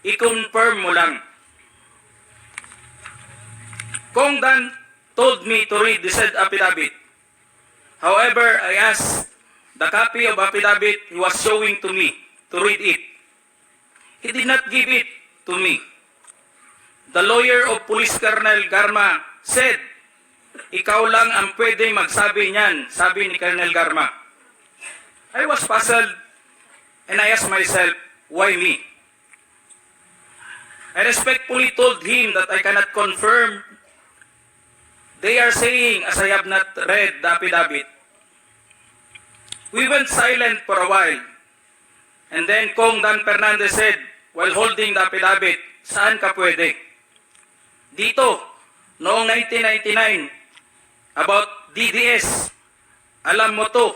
I-confirm mo lang. Kong Dan told me to read the said affidavit. However, I asked the copy of affidavit he was showing to me to read it. He did not give it to me. The lawyer of Police Colonel Garma said, ikaw lang ang pwede magsabi niyan, sabi ni Colonel Garma. I was puzzled and I asked myself, why me? I respectfully told him that I cannot confirm. They are saying, as I have not read the affidavit. We went silent for a while. And then Kong Dan Fernandez said, while holding the affidavit, saan ka pwede? Dito, noong 1999, about DDS, alam mo to,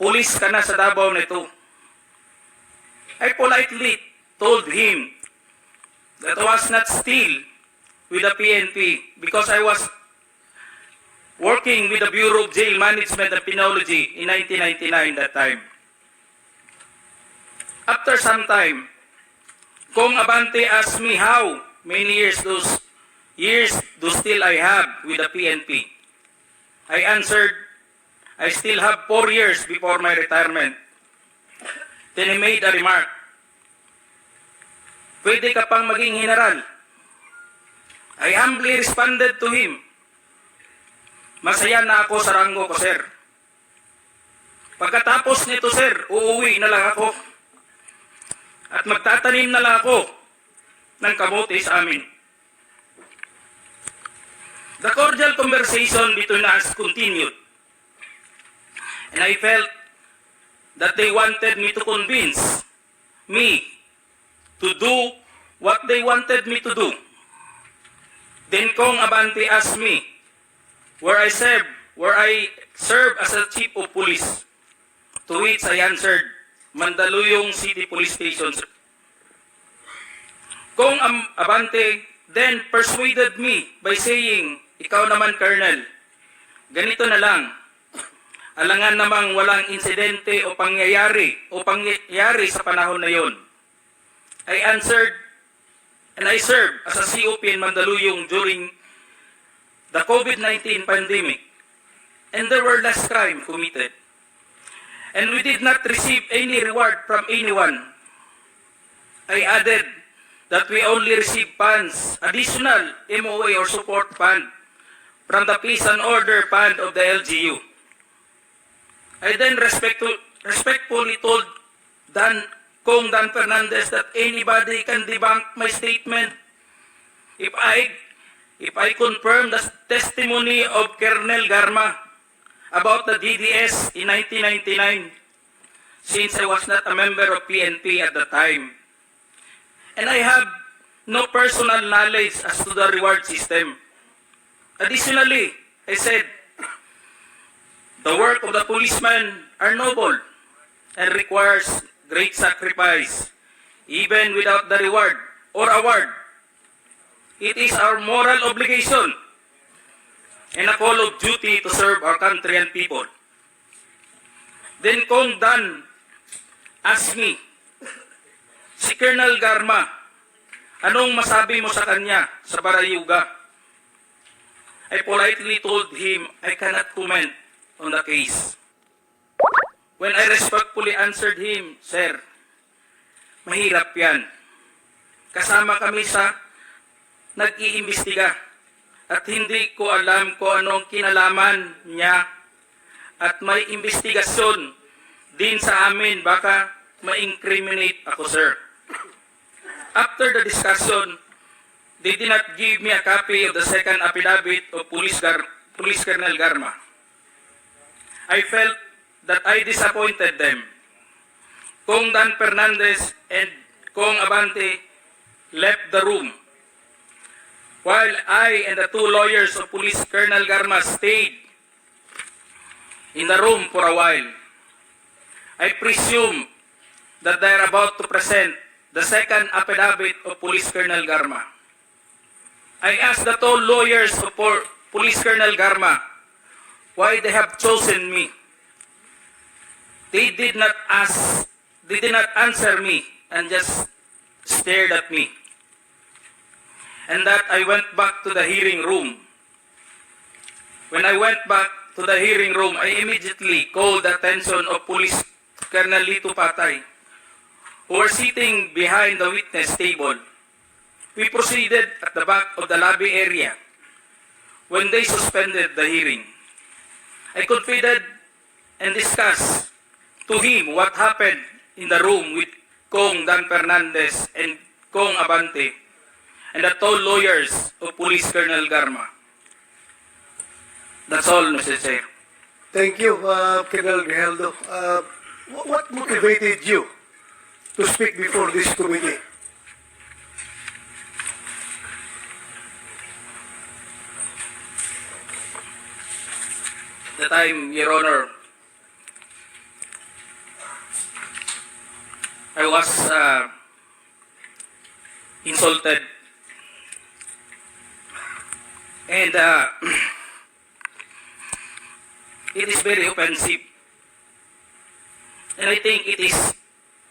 pulis ka na sa Davao nito. I politely told him that I was not still with the PNP because I was working with the Bureau of Jail Management and Penology in 1999 that time. After some time, Kong Abante asked me how many years do still I have with the PNP. I answered, I still have 4 years before my retirement. Then he made a remark, pwede ka pang maging general. I humbly responded to him, masaya na ako sa ranggo ko, sir. Pagkatapos nito, sir, uuwi na lang ako. At magtatanim na lang ako ng kamote sa amin. The cordial conversation between us continued. And I felt that they wanted me to convince me to do what they wanted me to do. Then Kong Abante asked me where I serve as a chief of police, to which I answered, Mandaluyong City Police Station. Kong Abante then persuaded me by saying, ikaw naman, Colonel, ganito na lang, alangan namang walang insidente o pangyayari sa panahon na yon. I answered, and I served as a COP in Mandaluyong during the COVID-19 pandemic, and there were less crime committed. And we did not receive any reward from anyone. I added that we only received funds, additional MOA or support fund, from the Peace and Order Fund of the LGU. I then respectfully told Kong Dan Fernandez that anybody can debunk my statement if I confirm the testimony of Colonel Garma about the DDS in 1999, since I was not a member of PNP at the time. And I have no personal knowledge as to the reward system. Additionally, I said, the work of the policeman are noble and requires great sacrifice, even without the reward or award. It is our moral obligation and a call of duty to serve our country and people. Then Kong Dan asked me, si Colonel Garma, anong masabi mo sa kanya sa Barayuga? I politely told him I cannot comment on the case. When I respectfully answered him, Sir, mahirap yan. Kasama kami sa nag-iimbestiga at hindi ko alam kung anong kinalaman niya at may investigasyon din sa amin, baka ma-incriminate ako, sir. After the discussion, they did not give me a copy of the second affidavit of Police Colonel Garma. I felt that I disappointed them. Kong Dan Fernandez and Kong Abante left the room, while I and the two lawyers of Police Colonel Garma stayed in the room for a while. I presume that they are about to present the second affidavit of Police Colonel Garma. I asked the two lawyers of Police Colonel Garma why they have chosen me. They did not answer me and just stared at me, and that I went back to the hearing room. When I went back to the hearing room, I immediately called the attention of Police Colonel Lito Patay, who were sitting behind the witness table. We proceeded at the back of the lobby area when they suspended the hearing. I confided and discussed to him what happened in the room with Kong Dan Fernandez and Kong Abante and the tall lawyers of Police Colonel Garma. That's all, Mr. Chair. Thank you, Colonel Grijaldo. What motivated you to speak before this committee? The time, Your Honor, I was insulted and it is very offensive, and I think it is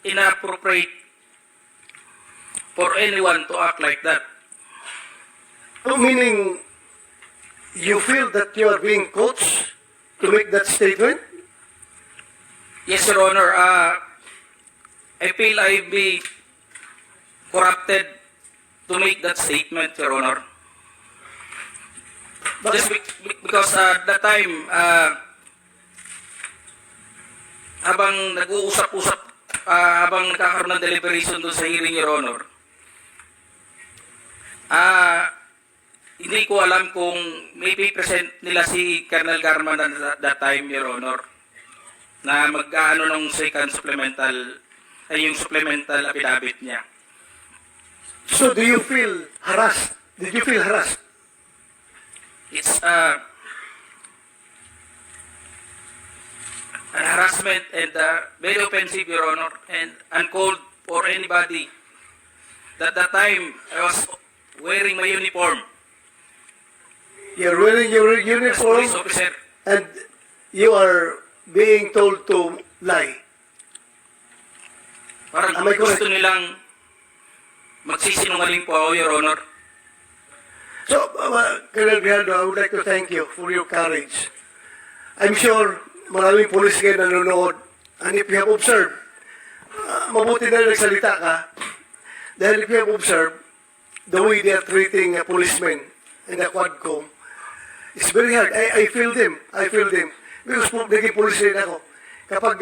inappropriate for anyone to act like that. So meaning, you feel that you are being coached to make that statement? Yes, Your Honor, I feel I've been corrupted to make that statement, Your Honor. Just because at that time, habang nag-uusap-usap, habang nagkakaroon ng deliberation doon sa hearing, Your Honor, hindi ko alam kung may present nila si Colonel Garma at that time, Your Honor, na mag-ano ng second supplemental, ay yung supplemental affidavit niya. So do you feel harassed? Did you feel harassed? It's an harassment and very offensive, Your Honor, and uncalled for anybody. At that time, I was wearing my uniform. You're wearing your As uniform police officer. and you are being told to lie. Parang Am I correct? gusto nilang magsisinungaling po ako, Your Honor. So, Colonel Grijaldo, I would like to thank you for your courage. I'm sure maraming pulis kayo nanonood, and if you have observed, mabuti na nagsalita ka, dahil if you have observed, the way they are treating policemen in the Quadcom, it's very hard. I feel them. I feel them. Because naging pulis rin ako. Kapag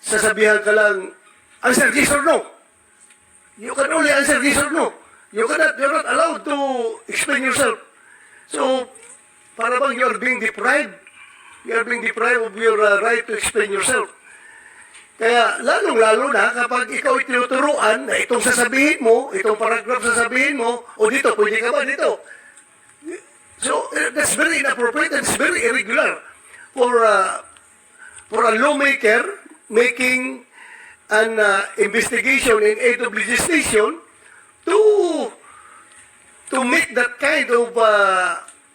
sasabihan ka lang, answer yes or no. You can only answer yes or no. You're not allowed to explain yourself. So, para bang you're being deprived? You're being deprived of your right to explain yourself. Kaya, lalong-lalo na kapag ikaw ay tinuturuan na itong sasabihin mo, itong paragraph sasabihin mo, o dito, pwede ka ba dito? So, that's very inappropriate and it's very irregular for a lawmaker making an investigation in aid of legislation to make that kind of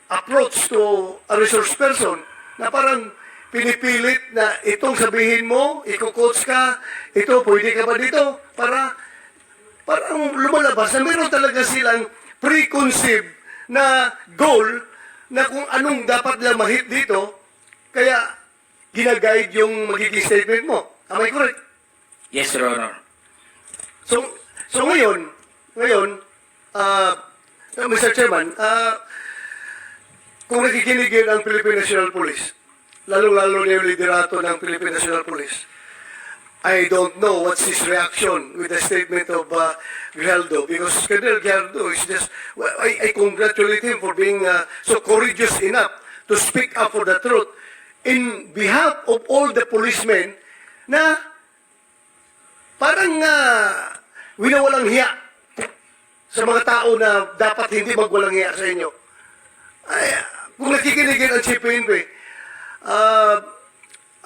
approach to a resource person na parang pinipilit na itong sabihin mo, iko-coach ka, ito, pwede ka ba dito? Parang lumalabas na meron talaga silang preconceived na goal na kung anong dapat lang mahit dito, kaya ginaguide yung magiging statement mo. Am I correct? Yes, Your Honor. So ngayon, Mr. Chairman, kung nakikinig yun ang Philippine National Police, lalong-lalo na yung liderato ng Philippine National Police, I don't know what's his reaction with the statement of Grijaldo, because Colonel Grijaldo is just, well, I congratulate him for being so courageous enough to speak up for the truth in behalf of all the policemen na parang winawalang hiya sa mga tao na dapat hindi magwalang hiya sa inyo. Ay, kung nakikinig ang CPNP,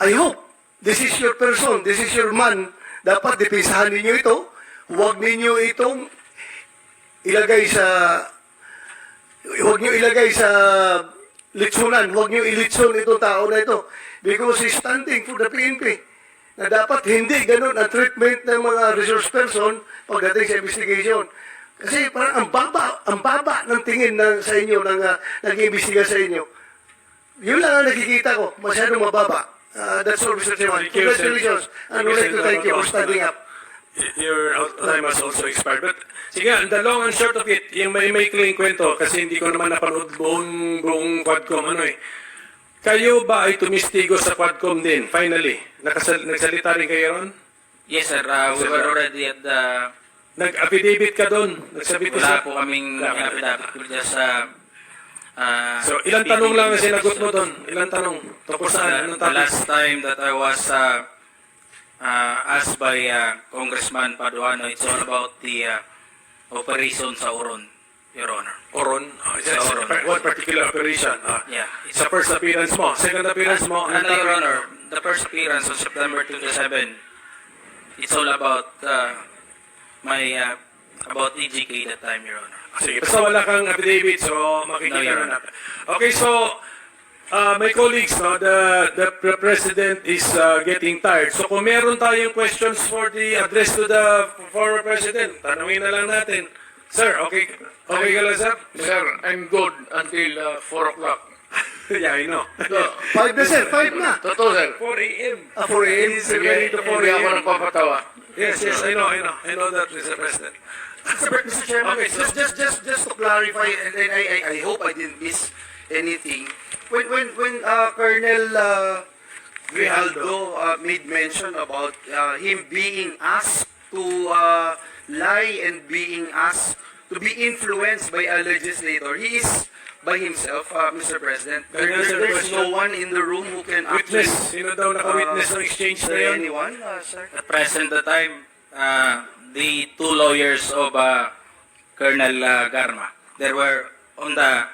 I hope this is your person, this is your man. Dapat depensahan ninyo ito. Huwag ninyo itong ilagay sa litsunan. Huwag nyo ilitsun itong tao na ito. Because he's standing for the PNP. na dapat hindi ganun ang treatment ng mga resource person pagdating sa investigation. Kasi parang ang baba ng tingin sa inyo, ng nag-iimbestiga sa inyo. Yun lang ang nakikita ko, masyadong mababa. That's all, Mr. Chairman. Thank you, Sir. Congratulations. And we'd like to thank you for standing up. Your time has also expired. But sige, the long and short of it, yung may maikling kwento, kasi hindi ko naman napanood buong Quadcom, kayo ba ay tumistigo sa Quadcom din, finally? Nagsalita rin kayo ron? Yes, sir. We were already at the... Nag-affidavit ka doon? Nagsabi ko Wala sa... po kaming affidavit. We just... So, ilang tanong lang na sinagot mo doon? Ilang tanong? Tungkol saan? Anong The topic? last time that I was asked by Congressman Paduano, it's all about the operation sa Oron, Your Honor. Oron? Oron. One particular operation? Yeah. Sa first appearance mo? Second appearance mo? And Your Honor, the first appearance on September 27, it's all about about EGK that time, Your Honor. Sige, basta wala kang affidavit, so makikita No, Your na Honor. natin. Okay, so, my colleagues, the President is getting tired. So kung meron tayong questions for the address to the former President, tanungin na lang natin. Sir, okay ka lang, sir? Sir, I'm good until 4 o'clock. Yeah, I know. So, 5 na, sir. 5 na. totoo, sir. 4 a.m. 4 a.m. He's ready to 4 Hindi ako a.m. nagpapatawa. Yes, I know that, Mr. President. Mr. Chairman, Okay, so- just to clarify, and then I hope I didn't miss anything. When Colonel Grijaldo made mention about him being asked to lie and being asked to be influenced by a legislator, he is by himself, Mr. President. Ganyan, sir, There's question. no one in the room who can actually... Witness. Sino daw naka-witness ng exchange Is na there yun? anyone, sir? At present the time, the two lawyers of Colonel Garma, they were on the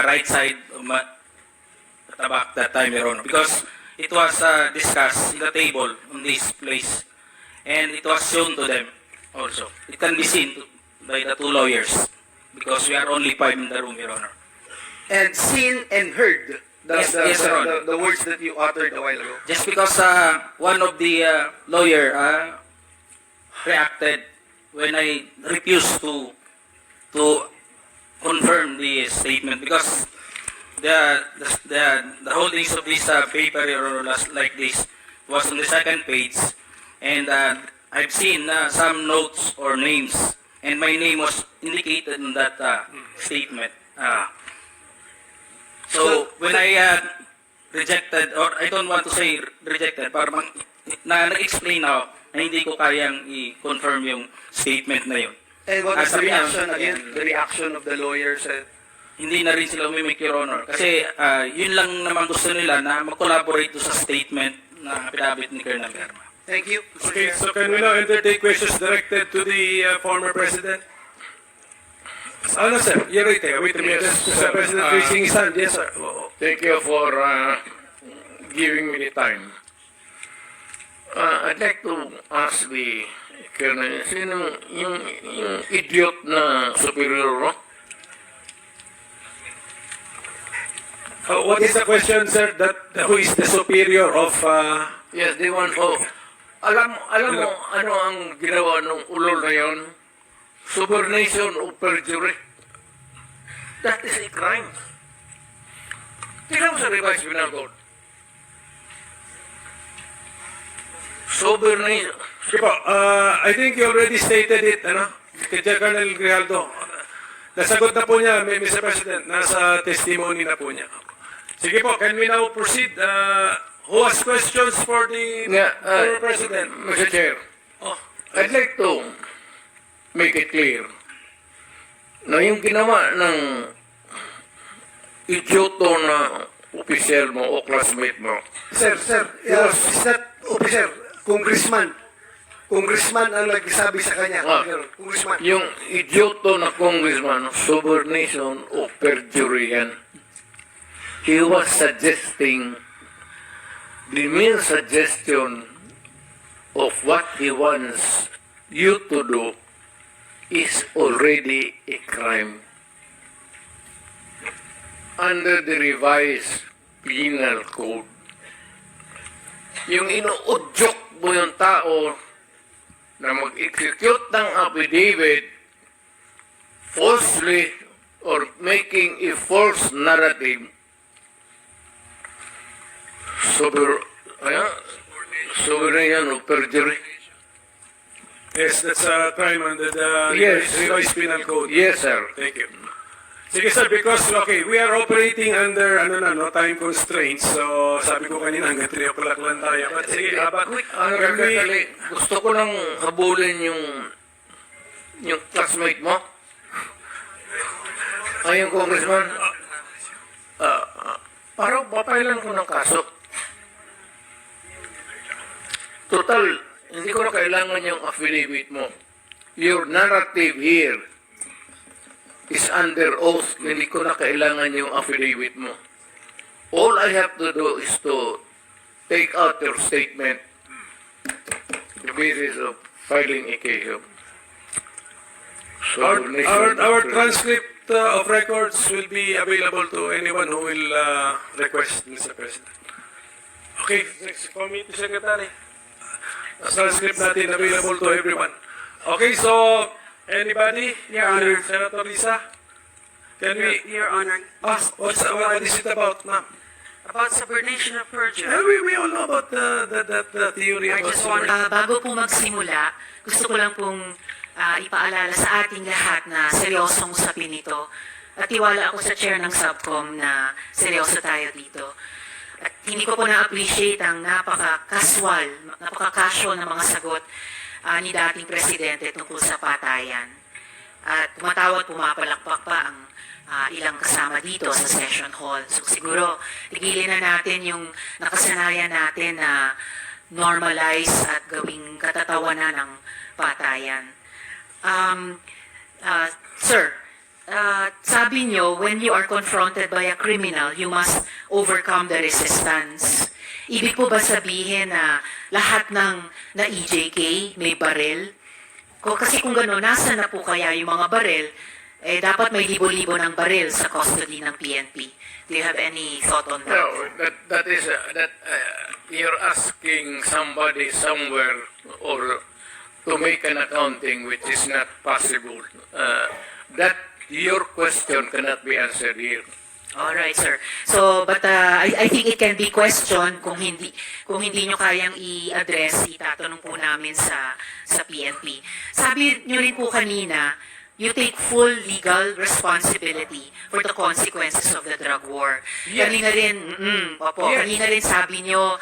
right side of the back that time, Your Honor, because it was discussed in the table on this place, and it was shown to them also. It can be seen by the two lawyers, because we are only 5 in the room, Your Honor. And seen and heard Yes, Your Honor. the words that you uttered a while ago. Just because one of the lawyer reacted when I refused to confirm the statement, because the holdings of this paper, Your Honor, like this was on the second page, and I've seen some notes or names, and my name was indicated in that statement. So when I rejected, or I don't want to say rejected, parang nag-explain ako na hindi ko kayang i-confirm yung statement na yun. And what was the Sabi niya, reaction again? The reaction of the lawyers. Hindi na rin sila umimik, Your Honor. Kasi yun lang naman gusto nila na mag-collaborate doon sa statement na pinabit ni Colonel Garma. Thank you, Mr. Okay, Chair. so can we now entertain questions directed to the former President? Ano, sir? You're right there. Wait a minute. Mr. President raising his hand. Yes, sir. Thank you for giving me the time. I'd like to ask the Colonel, sino yung idiot na superior, no? What is the question, sir? Who is the superior of... Yes, the one who... Alam mo ano ang ginawa ng ulol na yun? Subornation of perjury. That is a crime. Tingnan mo sa revised penal code. Subornation. Sige po, I think you already stated it, kay Colonel Grijaldo. Nasagot na po niya, Mr. President, nasa testimony na po niya. Sige po, can we now proceed? Who has questions for the former President? Mr. Chair, I'd like to make it clear na yung ginawa ng idioto na opisyal mo o classmate mo, Sir, is that officer, congressman. Congressman ang nagsabi sa kanya. Congressman. yung idioto na congressman, subornation o perjury yan. He was suggesting the mere suggestion of what he wants you to do is already a crime. Under the revised penal code, yung inuudyok mo yung tao na mag-execute ng affidavit falsely or making a false narrative, sovereign yan o perjury. Yes, that's a crime under the Yes. revised penal code. Yes, sir. Thank you. Sige sir, because okay, we are operating under time constraints. So sabi ko kanina hanggang 3 o'clock lang tayo. But sige, can we- Gusto ko lang habulin yung classmate mo. Ay, yung congressman. Parang papailan ko ng kaso. Total, hindi ko na kailangan yung affidavit mo. Your narrative here is under oath. Hindi ko na kailangan yung affidavit mo. All I have to do is to take out your statement the basis of filing a case of Our transcript of records will be available to anyone who will request, Mr. President. Okay, next committee secretary. Transcript natin available to everyone. Okay, so anybody? Your Honor. Senator Lisa? Can we? Your Honor, What is it about, ma'am? about subordination of perjury. We all know about the theory I about just want Bago po magsimula, gusto ko lang pong ipaalala sa ating lahat na seryosong usapin ito. At tiwala ako sa chair ng subcom na seryoso tayo dito. At hindi ko po na-appreciate ang napaka-casual na mga sagot ni dating presidente tungkol sa patayan. At tumatawag, pumapalakpak pa ang ilang kasama dito sa session hall. So siguro, tigilin na natin yung nakasanayan natin na normalize at gawing katatawanan ng patayan. Sir, sabi nyo, when you are confronted by a criminal, you must overcome the resistance. Ibig po ba sabihin na lahat ng na EJK may baril? Kasi kung gano'n, nasa na po kaya yung mga baril? Dapat may libo-libo ng baril sa custody ng PNP. Do you have any thought on that? No, that is you're asking somebody somewhere or to make an accounting which is not possible. That your question cannot be answered here. All right, sir. So, but I think it can be questioned kung hindi nyo kayang i-address, itatanong po namin sa PNP. Sabi nyo rin po kanina, you take full legal responsibility for the consequences of the drug war. Yes. Kanina rin, Yes. kanina rin sabi nyo,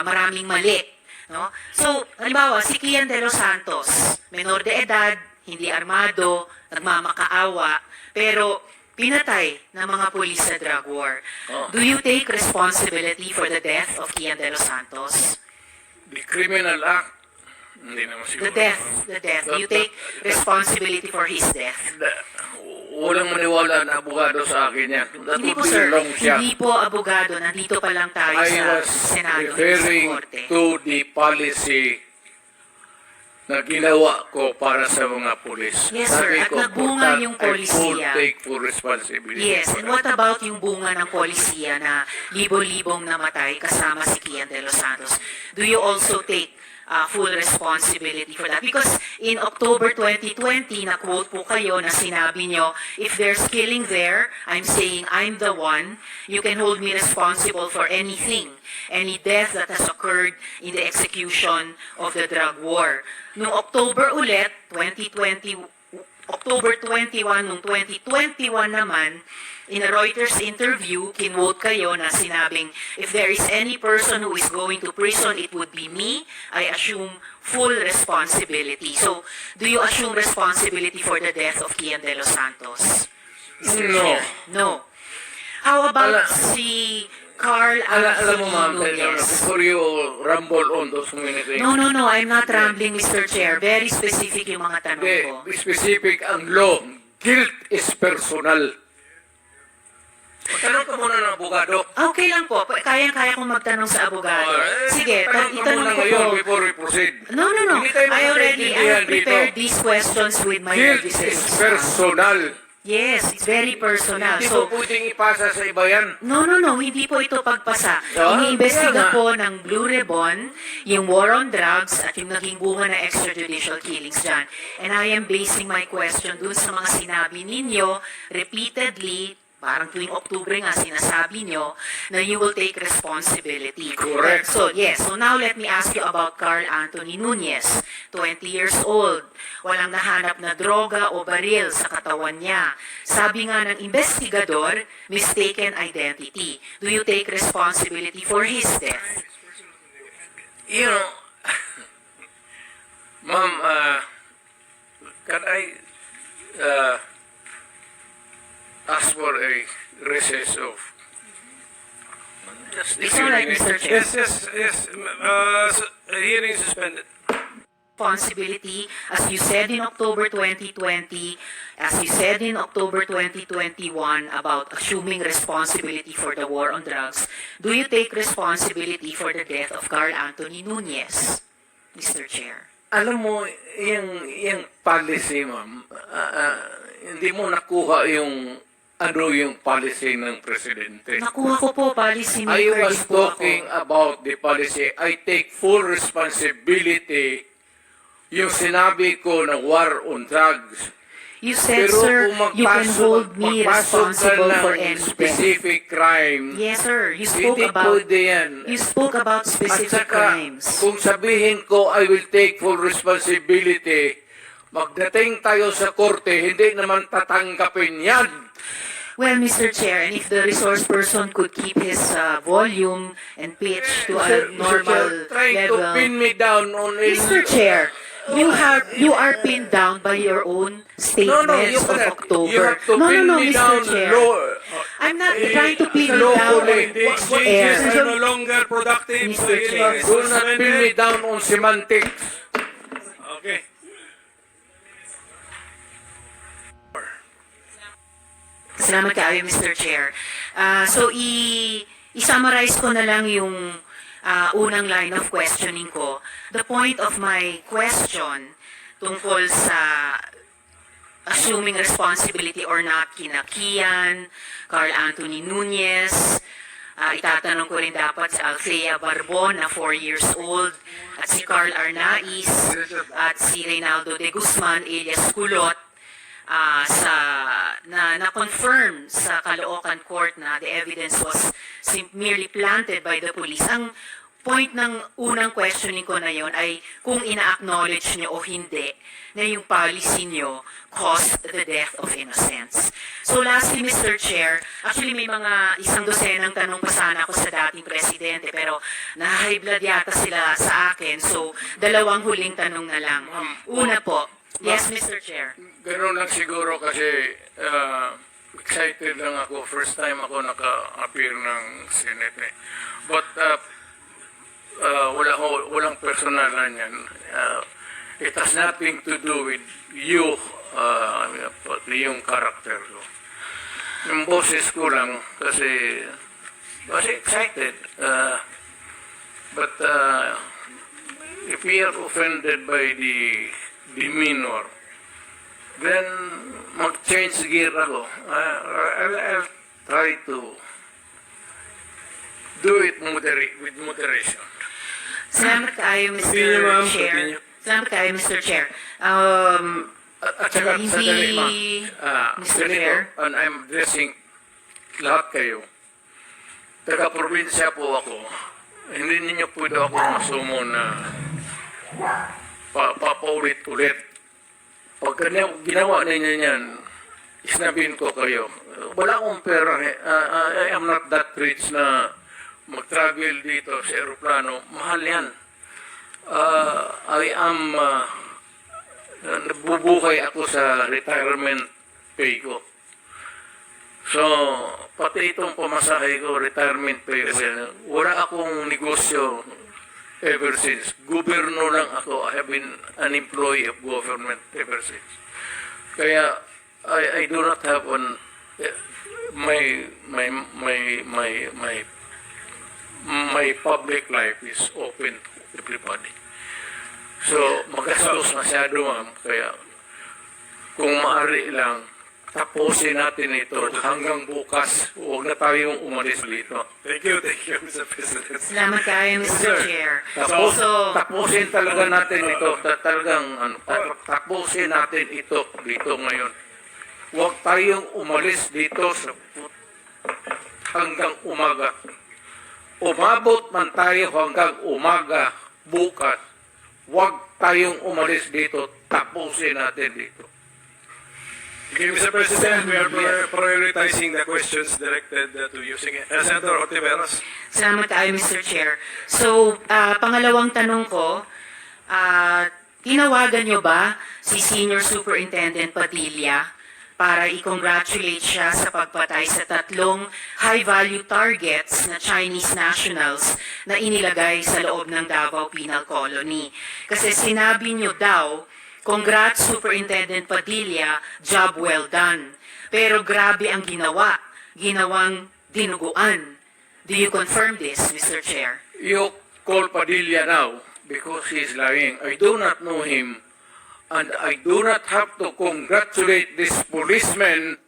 maraming mali. No? So, halimbawa, si Kian De Los Santos, menor de edad, hindi armado, nagmamakaawa, pero pinatay ng mga pulis sa drug war. Do you take responsibility for the death of Kian De Los Santos? The criminal act, hindi naman siguro. The death. Do you take responsibility for his death? Walang maniwala na abogado sa akin yan. That Hindi would po, be sir. long shot. Hindi po abogado. Nandito pa lang tayo I sa was Senado, referring sa Korte. to the policy na ginawa ko para sa mga pulis. Yes, sir. Sabi At ko, nagbunga for that, yung I full polisiya. take full responsibility. Yes, for and that. what about yung bunga ng polisiya na libo-libong namatay kasama si Kian De Los Santos? Do you also take full responsibility for that? Because in October 2020, na-quote po kayo na sinabi nyo, if there's killing there, I'm saying I'm the one. You can hold me responsible for anything, any death that has occurred in the execution of the drug war. Noong October ulit, October 21, noong 2021 naman, in a Reuters interview, kinwote kayo na sinabing, if there is any person who is going to prison, it would be me. I assume full responsibility. So, do you assume responsibility for the death of Kian De Los Santos? Mr. No. Chair? No. How about Ala- si Carl Alam mo, ma'am, Anthony Nunez? before you rumble on those many things, No, I'm not rambling, Mr. Chair. Very specific yung mga tanong ko. the specific ang law, guilt is personal. Tanong ka muna ng abogado. Okay lang po. Kayang-kaya kong magtanong sa abogado. Sige, tanong ka itanong muna ko ngayon po. before we proceed. No. Hindi tayo I magkakaintindihan prepared these questions with my Guilt is witnesses. personal. Yes, it's very personal. Hindi So, mo pwedeng ipasa sa iba yan. no, hindi po ito pagpasa. Ah, Iniimbestiga kaya nga. po ng Blue Ribbon yung war on drugs at yung naging bunga na extrajudicial killings dyan. And I am basing my question dun sa mga sinabi ninyo repeatedly, parang tuwing October nga sinasabi nyo, na you will take responsibility. Correct. So, yes. So now let me ask you about Carl Anthony Nunez, 20 years old. Walang nahanap na droga o baril sa katawan niya. Sabi nga ng investigador, mistaken identity. Do you take responsibility for his death? You know, ma'am, can I ask for a recess of just a It's few all right, minutes? Mr. Chair. Yes. Hearing suspended. Responsibility, as you said in October 2020, as you said in October 2021 about assuming responsibility for the war on drugs, do you take responsibility for the death of Carl Anthony Nunez, Mr. Chair? Alam mo, yung policy, ma'am, hindi mo nakuha yung yung policy ng presidente. Nakuha ko po, policy I maker was din po talking ako. about the policy. I take full responsibility yung sinabi ko na war on drugs. You said, Pero sir, kung you can hold me magpasok ka responsible ng for any death. specific crime, Yes, sir. You spoke hindi about pwede yan. you spoke about At specific saka, crimes. kung sabihin ko, I will take full responsibility, magdating tayo sa korte, hindi naman tatanggapin yan. Well, Mr. Chair, and if the resource person could keep his volume and pitch to a normal Trying to pin level. me down on Mr. Chair, you are pinned down by your own statements of October. You have to pin No, me Mr. down Chair. low. I'm not trying to pin you locally. down The on exchanges air. are no longer productive. Mr. The hearing Chair. is Do not pin me suspended. down on semantics. Okay. Salamat kayo, Mr. Chair. So, i-summarize ko na lang yung unang line of questioning ko. The point of my question tungkol sa assuming responsibility or not kina Kian, Carl Anthony Nunez, itatanong ko rin dapat si Althea Barbon na 4 years old, at si Carl Arnaiz, at si Reynaldo de Guzman alias Kulot, na-confirm sa Caloocan Court na the evidence was merely planted by the police. Ang point ng unang questioning ko na yon ay kung ina-acknowledge nyo o hindi na yung policy nyo caused the death of innocents. So lastly, Mr. Chair, actually may mga isang dosenang tanong pa sana ako sa dating presidente pero na-high blood yata sila sa akin. So dalawang huling tanong na lang. Una po, yes, Mr. Chair. Ganun lang siguro kasi excited lang ako. First time ako naka-appear ng Senate. But walang personalan yan. It has nothing to do with you, yung character ko. Yung boses ko lang kasi excited. But if we are offended by the demeanor, then mag-change gear ako. I'll try to do it with moderation. Salamat kayo, Mr. Continue, ma'am. Chair. Continue. Salamat kayo, Mr. Chair. At saka, Hindi, sandali, ma'am. Mr. Ganito, Chair. and I'm addressing lahat kayo. Taga-probinsya po ako. Hindi ninyo pwede ako masumo na papaulit-ulit. Pag ginawa ninyo yan, isnabihin ko kayo. Wala akong pera. I am not that rich na mag-travel dito sa aeroplano. Mahal yan. I am nabubuhay ako sa retirement pay ko. So, pati itong pamasahe ko, retirement pay ko yan. Wala akong negosyo ever since. Gobyerno lang ako. I have been an employee of government ever since. Kaya, I do not have my public life is open to everybody. So, magastos masyado, ma'am. Kaya, kung maaari lang, tapusin natin ito hanggang bukas. Huwag na tayong umalis dito. Thank you, Mr. President. Salamat kayo, Mr. Sir, Chair. Tapos, So, tapusin talaga natin ito. Talagang, tapusin natin ito dito ngayon. Huwag tayong umalis dito hanggang umaga. Umabot man tayo hanggang umaga bukas. Huwag tayong umalis dito. Tapusin natin dito. Okay, Mr. President, we are prioritizing the questions directed to you. Sige, Senator Ortiveros. salamat kayo, Mr. Chair. So, pangalawang tanong ko, tinawagan nyo ba si Senior Superintendent Padilla para i-congratulate siya sa pagpatay sa 3 high-value targets na Chinese nationals na inilagay sa loob ng Davao Penal Colony? Kasi sinabi nyo daw, "Congrats Superintendent Padilla, job well done." Pero grabe ang ginawang dinuguan. Do you confirm this, Mr. Chair? You call Padilla now because he is lying. I do not know him. And I do not have to congratulate this policemen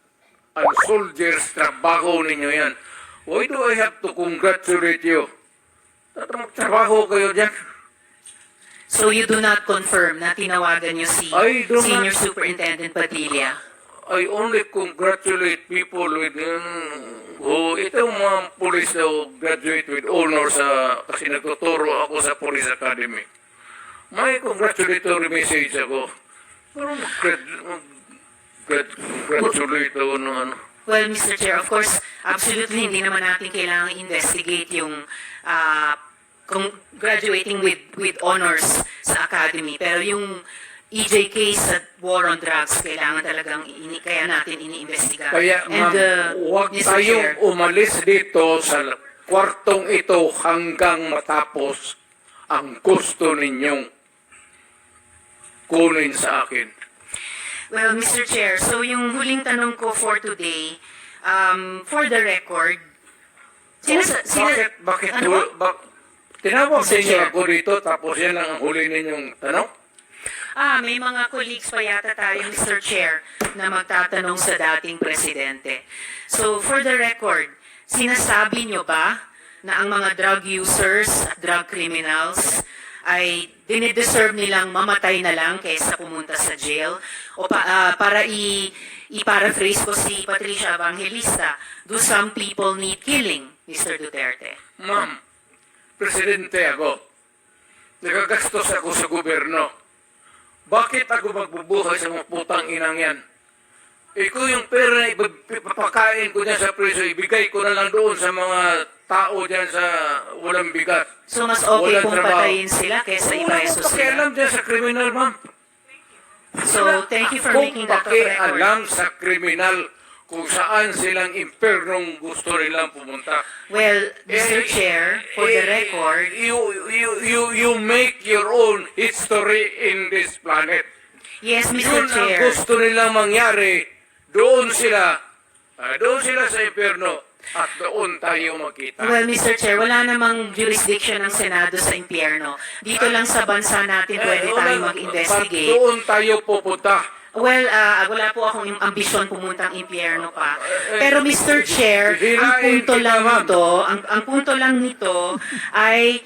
and soldiers. Trabaho ninyo yan. Why do I have to congratulate you? Trabaho kayo dyan. So you do not confirm na tinawagan niyo si I do not- Senior Superintendent Padilla? I only congratulate people with who itong mga police daw graduate with honors kasi nagtuturo ako sa Police Academy. May congratulatory message ako. Pero congratulate ako ng ano. Well, Mr. Chair, of course, absolutely hindi naman natin kailangang investigate yung kung graduating with honors sa academy. Pero yung EJ case at war on drugs, kailangan talagang kaya natin ini-investiga. Kaya ma'am, huwag Mr. tayong Chair, umalis dito sa kwartong ito hanggang matapos ang gusto ninyong kunin sa akin. well, Mr. Chair, so yung huling tanong ko for today, for the record, Bakit? Ano ba? Tinawag Mr. ninyo Chair. ako dito tapos yan lang ang huli ninyong tanong? may mga colleagues pa yata tayo, Mr. Chair, na magtatanong sa dating presidente. So, for the record, sinasabi nyo ba na ang mga drug users at drug criminals ay dinideserve nilang mamatay na lang kaysa pumunta sa jail? O para i-paraphrase ko si Patricia Evangelista, do some people need killing, Mr. Duterte? Ma'am, presidente ako. Nagagastos ako sa gobyerno. Bakit ako magbubuhay sa mga putang inang yan? Ikaw yung pera na ipapakain ko dyan sa preso, ibigay ko na lang doon sa mga tao dyan sa walang bigat. So, mas okay Walang kung trabaho. patayin sila kaysa Wala ipaeso akong pakialam sila. dyan sa kriminal, ma'am. So, thank you for making that of Kung record. pakialam sa kriminal kung saan silang impernong gusto nilang pumunta. Well, Mr. Chair, for the record, You make your own history in this planet. yes, Mr. Yun ang Chair. gusto nilang mangyari. Doon sila sa impyerno at doon tayo magkita. Well, Mr. Chair, wala namang jurisdiction ng Senado sa impyerno. Dito lang sa bansa natin pwede tayong mag-investigate. Doon tayo pupunta. Well, wala po akong ambisyon pumuntang impyerno pa. Pero Mr. Chair, ang punto lang nito, ang punto lang nito ay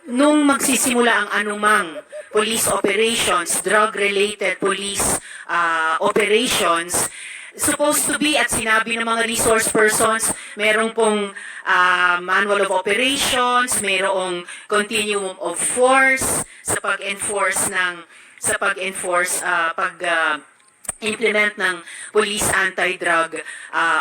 nung magsisimula ang anumang police operations, drug-related police operations, supposed to be, at sinabi ng mga resource persons, merong pong manual of operations, merong continuum of force sa pag-enforce implement ng police anti-drug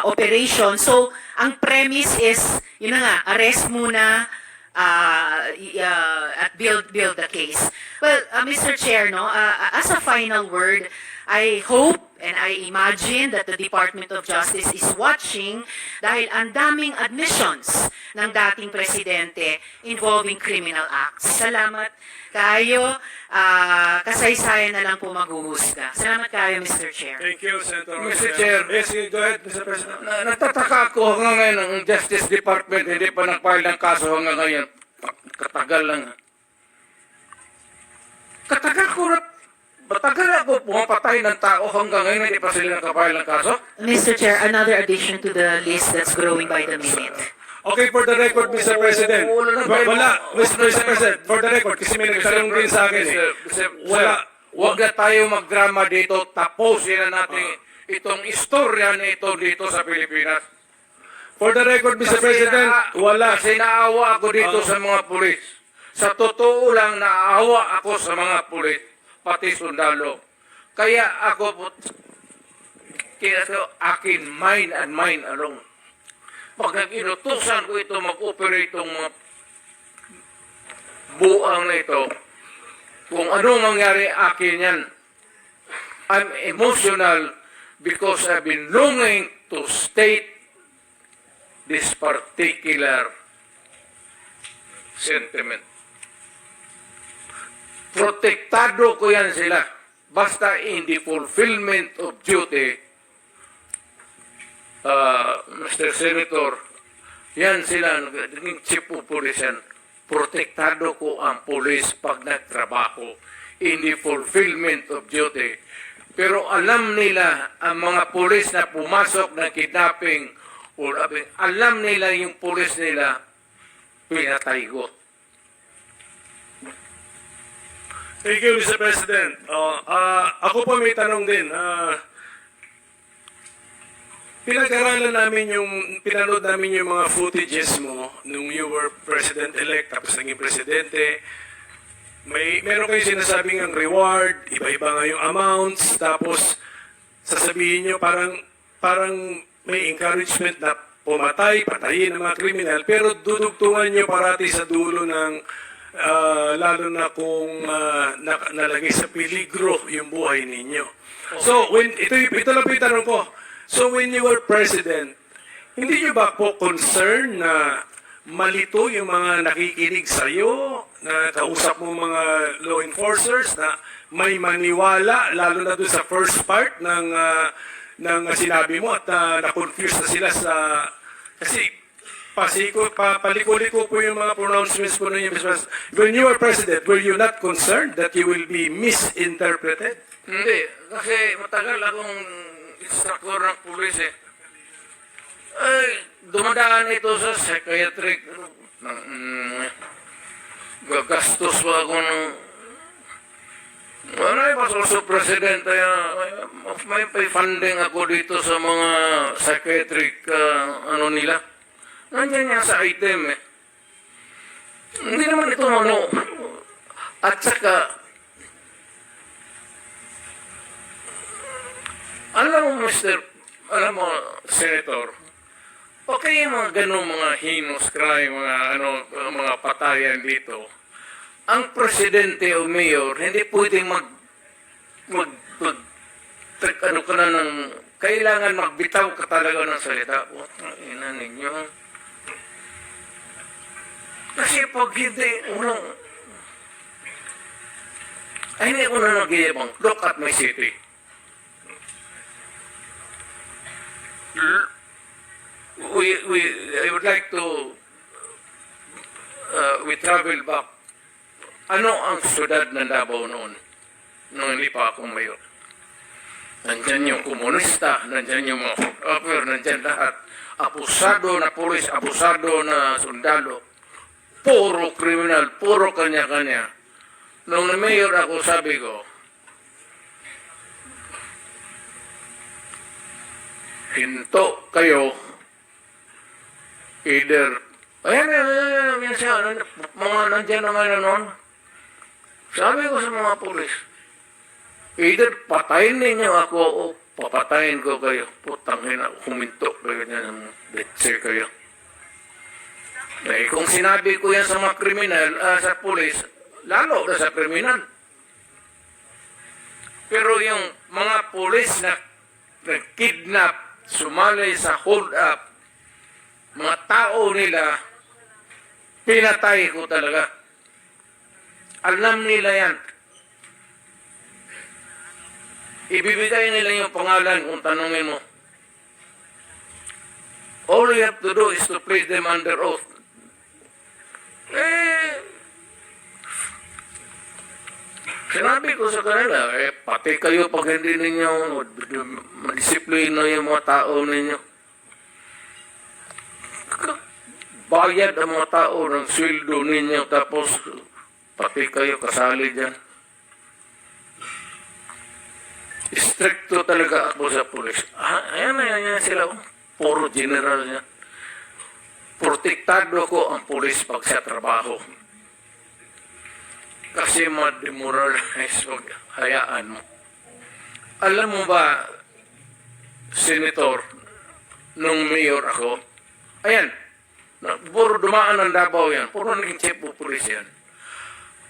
operation. So, ang premise is, yun na nga, arrest muna at build the case. Well, Mr. Chair, no, as a final word, I hope and I imagine that the Department of Justice is watching dahil ang daming admissions ng dating presidente involving criminal acts. Salamat kayo. Kasaysayan na lang po maghuhusga. Salamat kayo, Mr. Chair. Thank you, Senator. Mr. Chair. Yes, go ahead, Mr. President. Nagtataka ako hanggang ngayon ang Justice Department hindi pa nag-file ng kaso hanggang ngayon. Katagal lang. Katagal ko na matagal ako pumapatay ng tao hanggang ngayon hindi pa sila nakapile ng kaso. Mr. Chair, another addition to the list that's growing by the minute. Okay, for the record, Mr. President. Wala, Mr. President, for the record, kasi may nagtanong din sa akin eh. Wala. Huwag na tayo magdrama dito. Tapusin na natin itong istorya na ito dito sa Pilipinas. For the record, Mr. President, wala. Kasi naawa ako dito sa mga pulis. Sa totoo lang, naawa ako sa mga pulis, pati sundalo. Kaya ako, akin, mine and mine alone. Pag nag-inutusan ko ito, mag-operate itong mga buang na ito, kung ano mangyari akin yan, I'm emotional because I've been longing to state this particular sentiment. Protektado ko yan sila. Basta in the fulfillment of duty, Mr. Senator, yan sila, naging chief of police yan. Protektado ko ang police pag nagtrabaho in the fulfillment of duty. Pero alam nila, ang mga police na pumasok ng kidnapping, alam nila yung police nila, pinatay ko. Thank you, Mr. President. Ako po may tanong din. Pinag-aralan namin pinanood namin yung mga footages mo nung you were President-elect tapos naging Presidente. Meron kayo sinasabing ang reward, iba-iba nga yung amounts, tapos sasabihin nyo parang may encouragement na patayin ng mga kriminal, pero dudugtungan nyo parati sa dulo ng lalo na kung nalagay sa peligro yung buhay ninyo. So, ito lang po yung tanong ko. So, when you were President, hindi nyo ba po concern na malito yung mga nakikinig sa'yo, na kausap mo mga law enforcers, na may maniwala, lalo na doon sa first part ng sinabi mo at na-confuse na sila sa... Kasi paliko-liko po yung mga pronouncements po ninyo, Mr. President. When you were President, were you not concerned that you will be misinterpreted? Hindi, kasi matagal akong instructor ng pulis eh. Ay, dumadaan ito sa psychiatric. Gagastos pa ako ng... Ano yung pasulso president? May funding ako dito sa mga psychiatric nila. Nandiyan yan sa item eh. Hindi naman ito ano. At saka, alam mo, Senator, okay yung mga ganong mga heinous crime, mga patayan dito. Ang presidente o mayor, hindi pwedeng kailangan magbitaw ka talaga ng salita. Ina ninyo. Kasi pag hindi, hindi ko na nag-iibang. Look at my city. I would like to we travel back. Ano ang syudad ng Davao noon? Nung hindi pa akong mayor. Nandyan yung komunista, nandyan yung mga food nandyan lahat. Abusado na pulis, abusado na sundalo. Puro kriminal, puro kanya-kanya. Nung na mayor ako, sabi ko, hinto kayo, either, ayan siya, mga nandiyan naman na noon. Sabi ko sa mga pulis, either patayin ninyo ako o papatayin ko kayo. Putang ina, huminto kayo niya ng bitse kayo. Eh, kung sinabi ko yan sa mga kriminal, sa pulis, lalo na sa kriminal. Pero yung mga pulis na kidnap, sumali sa hold-up, mga tao nila, pinatay ko talaga. Alam nila yan. Ibibigay nila yung pangalan kung tanungin mo. All you have to do is to place them under oath. Sinabi ko sa kanila, pati kayo pag hindi ninyo madisiplina yung mga tao ninyo. Bayad ang mga tao ng sweldo ninyo tapos pati kayo kasali dyan. Stricto talaga ako sa pulis. Ayan sila. Puro general niya. Protektado ko ang pulis pag sa trabaho. Kasi ma-demoralize pag hayaan mo. Alam mo ba, Senator, nung mayor ako, ayan, puro dumaan ng Davao yan, puro naging chief of police yan.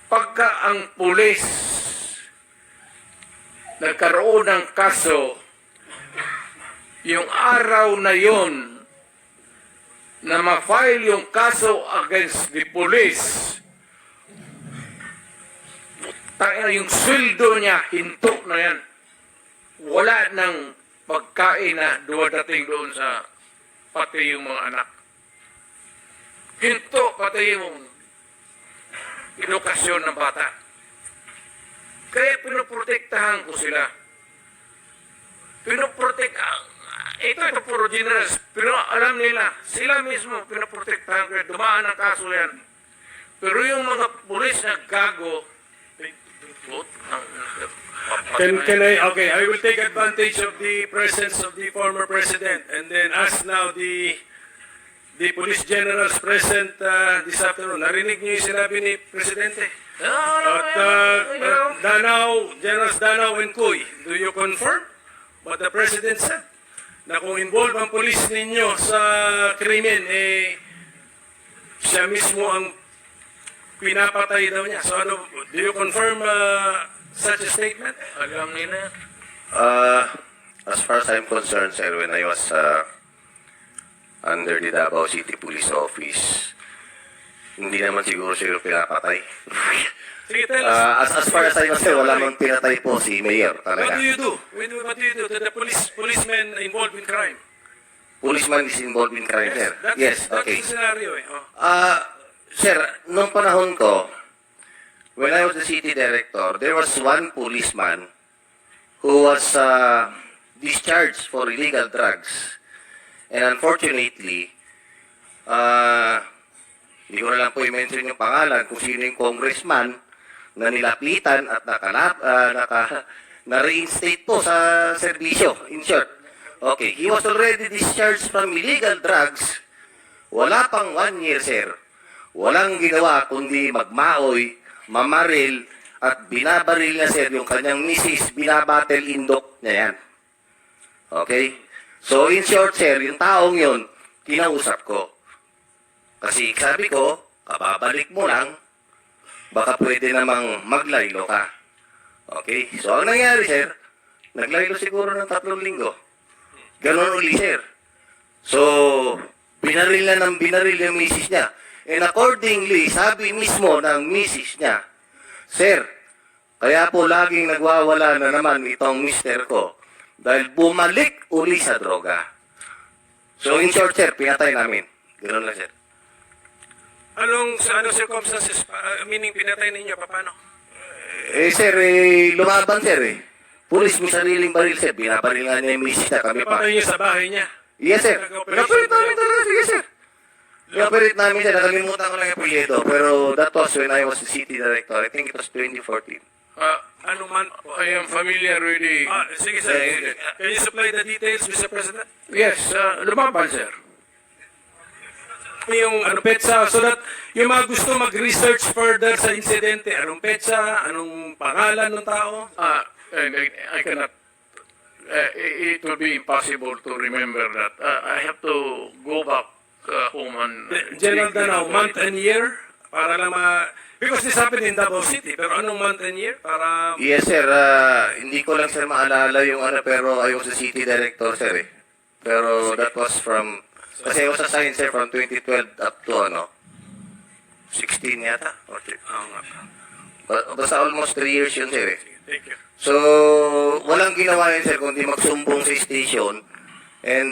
Pagka ang pulis nagkaroon ng kaso, yung araw na yon na ma-file yung kaso against the police, yung sweldo niya, hinto na yan. Wala nang pagkain na dumadating doon sa pati yung mga anak. Hinto pati yung edukasyon ng bata. Kaya pinoprotektahan ko sila. Ito puro generals. Pero alam nila, sila mismo pinoprotektahan ko. Dumaan ang kaso yan. Pero yung mga pulis na gago, I will take advantage of the presence of the former president and then ask now the police generals present this afternoon. Narinig niyo yung sinabi ni Presidente? At Generals Danao and Cuy, do you confirm what the President said? Na kung involved ang police ninyo sa krimen, siya mismo ang pinapatay daw niya. So do you confirm such a statement? alam nila. As far as I'm concerned, sir, when I was under the Davao City Police Office, hindi naman siguro siya yung pinapatay. Sige, tell us. As far as I know, sir, wala mang pinatay po si Mayor What talaga. do you do? What do you do to the policemen involved in crime? Policeman is involved in crime, sir. Yes, okay. That's the scenario eh. Oh. Sir, nung panahon ko, when I was the city director, there was one policeman who was discharged for illegal drugs. And unfortunately, hindi ko na lang po i-mention yung pangalan kung sino yung congressman na nilapitan at na-reinstate po sa serbisyo, in short. Okay, he was already discharged from illegal drugs. Wala pang 1 year, sir. Walang ginawa kundi magmaoy, mamaril, at binabaril niya, sir, yung kanyang misis, binabattle indok niya yan. Okay? So, in short, sir, yung taong yun, kinausap ko. Kasi sabi ko, kababalik mo lang, baka pwede namang maglaylo ka. Okay? So, ang nangyari, sir, naglaylo siguro ng 3 linggo. Ganon uli, sir. So, binaril na ng binaril yung misis niya. And accordingly, sabi mismo ng misis niya, Sir, kaya po laging nagwawala na naman itong mister ko dahil bumalik uli sa droga. So, in short, sir, pinatay namin. Ganon lang, sir. Anong circumstances, meaning pinatay ninyo, paano? Sir, lumaban, sir, Pulis may sariling baril, sir. Binabaril nga niya yung misis niya. Kami pa. Pinatay niyo sa bahay niya? Yes, sir. Pinapalit namin talaga, sige, sir. Pinapalit namin, sir. Nakalimutan ko lang yung apelyido. Pero that was when I was the city director. I think it was 2014. Anong month? I am familiar with the... Sige, sir. Can you supply the details, Mr. President? Yes, lumaban, sir. Yung petsa, so that yung mga gusto mag-research further sa insidente, anong petsa, anong pangalan ng tao? I cannot... it will be impossible to remember that. I have to go back home and... General Danao, month and year? Para lang because this happened in Davao City, pero anong month and year? Para... Yes, sir. Hindi ko lang, sir, maalala yung pero I was the city director, sir, Pero that was from... Kasi I was assigned, sir, from 2012 up to, 16 yata? Or basta almost 3 years yun, sir, Thank you. So, walang ginawa yun, sir, kundi magsumbong sa station. And,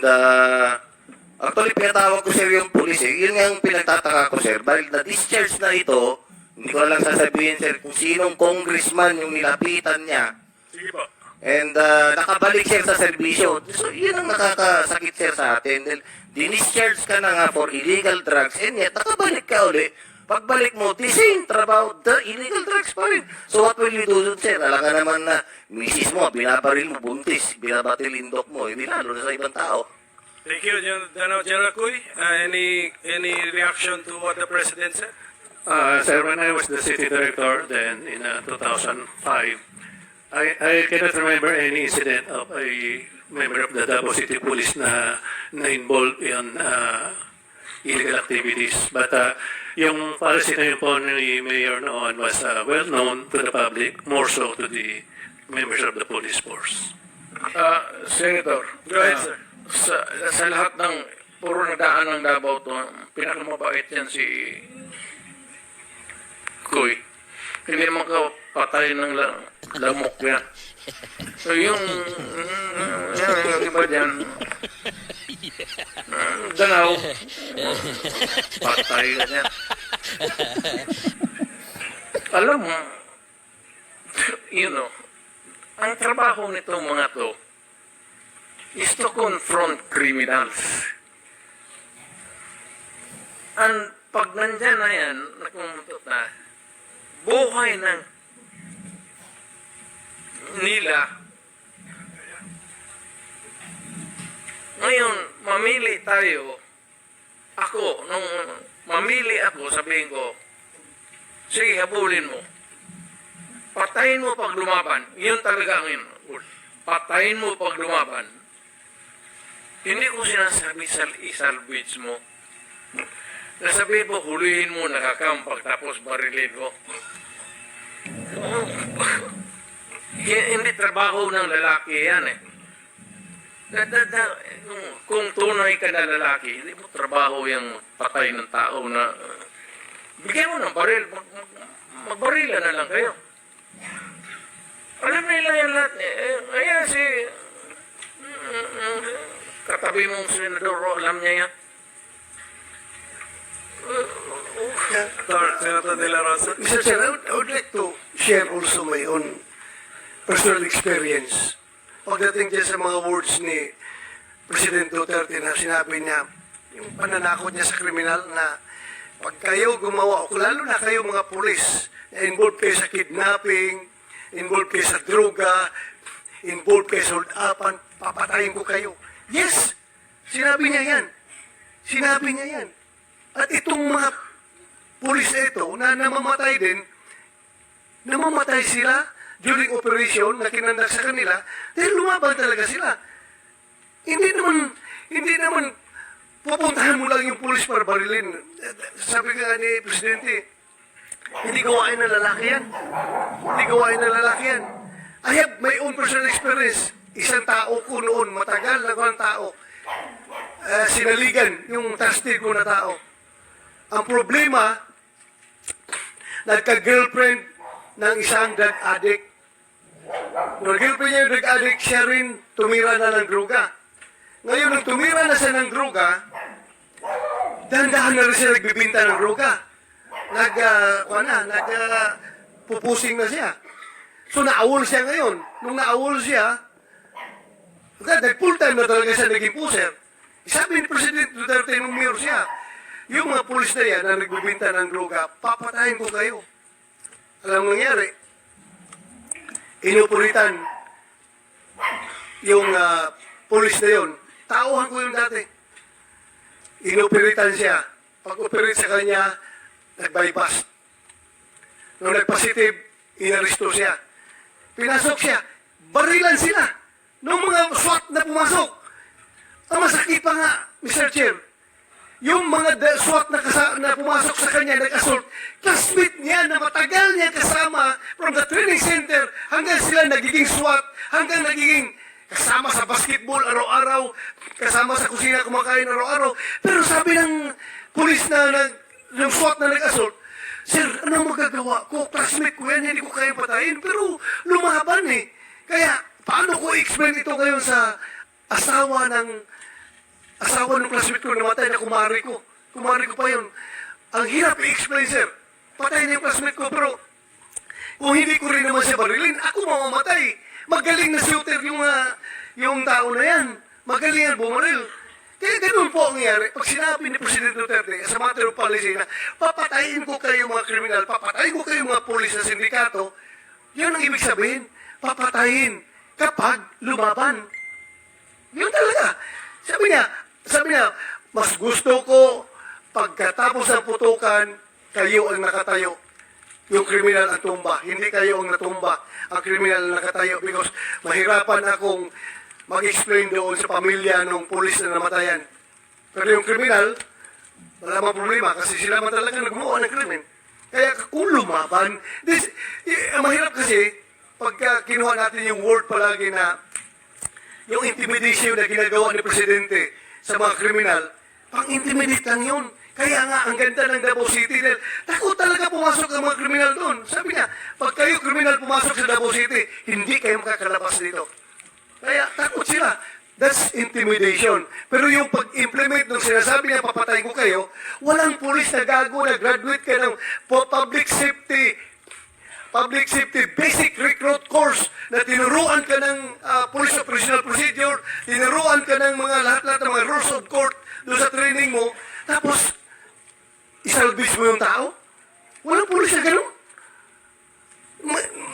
actually, pinatawag ko, sir, yung police, Yun nga yung pinagtataka ko, sir. Dahil na-discharge na ito, hindi ko na lang sasabihin, sir, kung sinong congressman yung nilapitan niya. Sige po. And nakabalik sir sa serbisyo. So, yun ang nakakasakit sir sa atin. Dahil dinischarge ka na nga for illegal drugs and yet nakabalik ka uli. Pagbalik mo, the same trabaho, the illegal drugs pa rin. So what will you do sir? Alam ka naman na misis mo, binabaril mo, buntis, binabatil indok mo, hindi lalo na sa ibang tao. Thank you, General Cuy. Any reaction to what the President said? Sir, when I was the city director then in 2005, I cannot remember any incident of a member of the Davao City Police na involved in illegal activities. But yung policy na yun po ni Mayor noon was well known to the public, more so to the members of the police force. Senator, Go ahead, sir. Sa lahat ng puro nadaan ng Davao to, pinakamabait yan si Kuy. Hindi naman kapatay ng lamok yan. So yung iba dyan, danaw, patay ka dyan. Alam mo, ang trabaho nitong mga to is to confront criminals. And pag nandyan na yan, nakumuntot na, buhay ng nila. Ngayon, mamili tayo. Ako, nung mamili ako, sabihin ko, sige, habulin mo. Patayin mo pag lumaban. Yun talaga ang yun. Patayin mo pag lumaban. Hindi ko sinasabi isalvage mo. Nasabi mo, hulihin mo, nakakampag, tapos barilin mo. Hindi trabaho ng lalaki yan eh. Kung tunay ka na lalaki, hindi mo trabaho yung patay ng tao na bigyan mo ng baril, magbarila na lang kayo. Alam nila yan lahat eh. Ayan si katabi mong senador, alam niya yan. Senator De La Rosa. Mr. Chair, I would like to share also my own personal experience. Pagdating dyan sa mga words ni President Duterte na sinabi niya, yung pananakot niya sa kriminal na pag kayo gumawa, o lalo na kayo mga pulis, na involved kayo sa kidnapping, involved kayo sa droga, involved kayo sa hold-upan, papatayin ko kayo. Yes! Sinabi niya yan. Sinabi niya yan. At itong mga pulis na ito, na namamatay din, namamatay sila during operation na kinandak sa kanila, dahil lumaban talaga sila. Hindi naman pupuntahan mo lang yung pulis para barilin. Sabi nga ni Presidente, hindi gawain ng lalaki yan. Hindi gawain ng lalaki yan. I have my own personal experience. Isang tao ko noon, matagal na ng tao, sinaligan yung trusted ko na tao. Ang problema, nagka-girlfriend ng isang drug addict. Nung girlfriend niya yung drug addict, siya rin tumira na ng droga. Ngayon, nung tumira na siya ng droga, dahan-dahan na rin siya nagbibinta ng droga. Pupusing na siya. So, naawol siya ngayon. Nung naawol siya, full time na talaga siya naging puser. Sabi ni President Duterte nung mayor siya, yung mga pulis na yan na nagbibinta ng droga, papatayin ko kayo. Alam mo nangyari? Inupuritan yung pulis na yun. Tauhan ko yung dati. Inupuritan siya. Pag-operate sa kanya, nag-bypass. Nung nag-positive, inaresto siya. Pinasok siya. Barilan sila. Nung mga SWAT na pumasok. Ang masakit pa nga, Mr. Chair, yung mga SWAT na pumasok sa kanya, nag-assault, classmate niya na matagal niya kasama from the training center hanggang sila nagiging SWAT, hanggang nagiging kasama sa basketball araw-araw, kasama sa kusina kumakain araw-araw. Pero sabi ng pulis ng SWAT na nag-assault, Sir, ano magagawa ko? Classmate ko yan, hindi ko kaya patayin, pero lumaban eh. Kaya, paano ko i-explain ito ngayon sa asawa ng classmate ko na namatay na kumari ko? Kumari ko pa yun. Ang hirap i-explain, sir. Patay na yung classmate ko, pero kung hindi ko rin naman siya barilin, ako mamamatay. Magaling na shooter yung tao na yan. Magaling yan bumaril. Kaya ganun po ang nangyari. Pag sinabi ni President Duterte, as a matter of policy na, papatayin ko kayo mga kriminal, papatayin ko kayo mga polis na sindikato, yun ang ibig sabihin. Papatayin kapag lumaban. Yun talaga. Sabi niya, mas gusto ko pagkatapos ng putukan, kayo ang nakatayo. Yung kriminal ang tumba. Hindi kayo ang natumba. Ang kriminal ang nakatayo because mahirapan akong mag-explain doon sa pamilya ng pulis na namatayan. Pero yung kriminal, wala mang problema kasi sila man talaga nagmuha ng krimen. Kaya kung lumaban, mahirap kasi pagka kinuha natin yung word palagi na yung intimidation na ginagawa ni Presidente sa mga kriminal, pang-intimidate lang yun. Kaya nga, ang ganda ng Davao City dahil takot talaga pumasok ang mga kriminal doon. Sabi niya, pag kayo kriminal pumasok sa Davao City, hindi kayo makakalabas dito. Kaya takot sila. That's intimidation. Pero yung pag-implement ng sinasabi niya, papatayin ko kayo, walang pulis na gago na graduate ka ng public safety basic recruit course na tinuruan ka ng police operational procedure, tinuruan ka ng mga lahat-lahat ng mga rules of court doon sa training mo, tapos isalvage mo yung tao? Walang pulis na gano'n.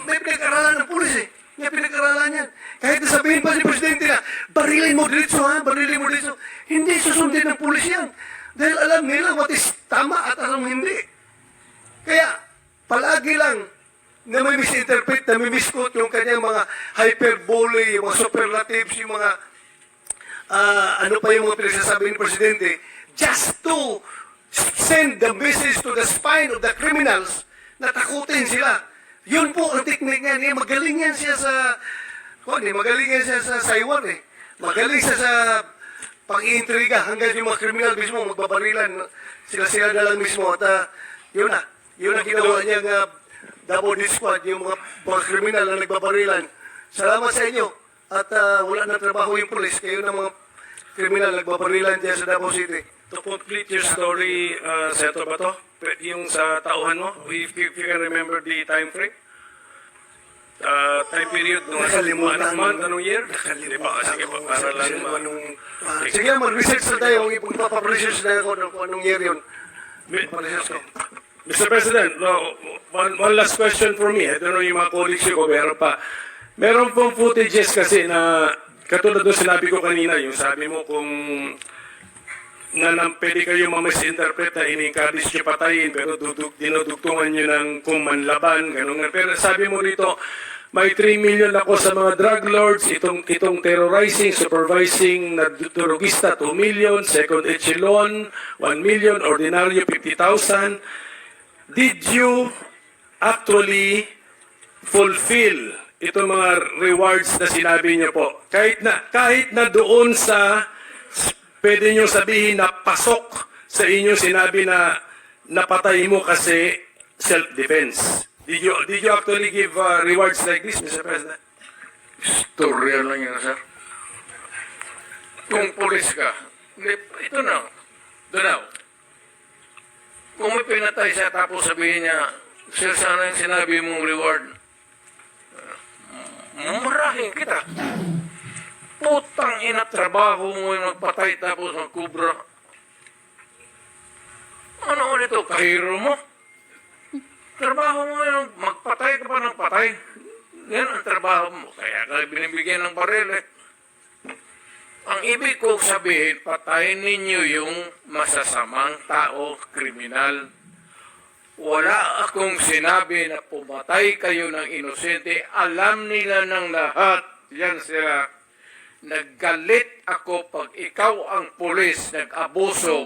May pinag-aralan ng pulis eh. May pinag-aralan yan. Kahit nasabihin pa si Presidente na, barilin mo dito ha, barilin mo dito. Hindi susundin ng pulis yan. Dahil alam nila what is tama at alam hindi. Kaya, palagi lang na may misinterpret, na may misquote yung kanyang mga hyperbole, yung mga superlatives, yung mga ano pa yung mga pinagsasabi ng Presidente, just to send the message to the spine of the criminals na takutin sila. Yun po ang technique niya. Magaling yan siya sa saywar eh. Magaling siya sa pang-iintriga hanggang yung mga kriminal mismo magbabarilan. Sila na lang mismo. At yun ang ginawa niyang Davao Death Squad, yung mga kriminal na nagbabarilan. Salamat sa inyo. At wala na trabaho yung polis. Kayo na mga kriminal nagbabarilan dyan sa Davao City. To complete your story, Seto Bato, yung sa tauhan mo, if you can remember the time frame, time period, anong year? Di ba? Sige pa, para lang Sige, mag-research na tayo. Ipagpaparesearch na ako kung anong year yun. Pa-research ko. Mr. President, one last question for me. I don't know yung mga colleagues ko, meron pa. Meron pong footages kasi na, katulad doon sinabi ko kanina, yung sabi mo kung pwede kayo ma-misinterpret na in-encourage nyo patayin pero dinudugtungan nyo ng kung manlaban, ganun. Pero sabi mo rito, may 3 million ako sa mga drug lords, itong terrorizing, supervising na drugista, 2 million, second echelon, 1 million, ordinaryo, 50,000. Did you actually fulfill itong mga rewards na sinabi niyo po? Kahit na doon sa pwede nyo sabihin na pasok sa inyo sinabi na napatay mo kasi self-defense. Did you actually give rewards like this, Mr. President? Storya lang yan, sir. Kung pulis ka, ito na, doon. Kung may pinatay siya tapos sabihin niya, sir, sana yung sinabi mong reward, marahin kita. Putang ina, trabaho mo yung magpatay tapos magkubra. Ano ulit ito? Kahiro mo? Trabaho mo yung magpatay ka pa ng patay. Yan ang trabaho mo. Kaya ka binibigyan ng baril eh. Ang ibig kong sabihin, patayin ninyo yung masasamang tao, kriminal. Wala akong sinabi na pumatay kayo ng inosente. Alam nila ng lahat. Yan sila. Naggalit ako pag ikaw ang pulis, nag-abuso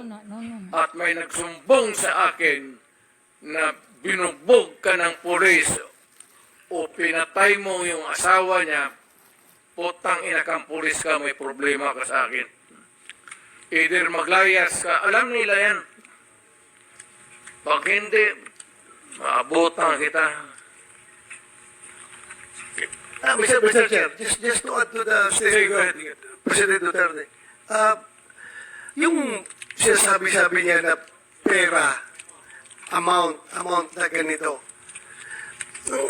at may nagsumbong sa akin na binugbog ka ng pulis o pinatay mo yung asawa niya, putang ina kang pulis ka, may problema ka sa akin. Either maglayas ka, alam nila yan. Pag hindi, maabutan kita. Mr. Chair, just to add to the statement of President Duterte, yung sinasabi-sabi niya na pera, amount na ganito,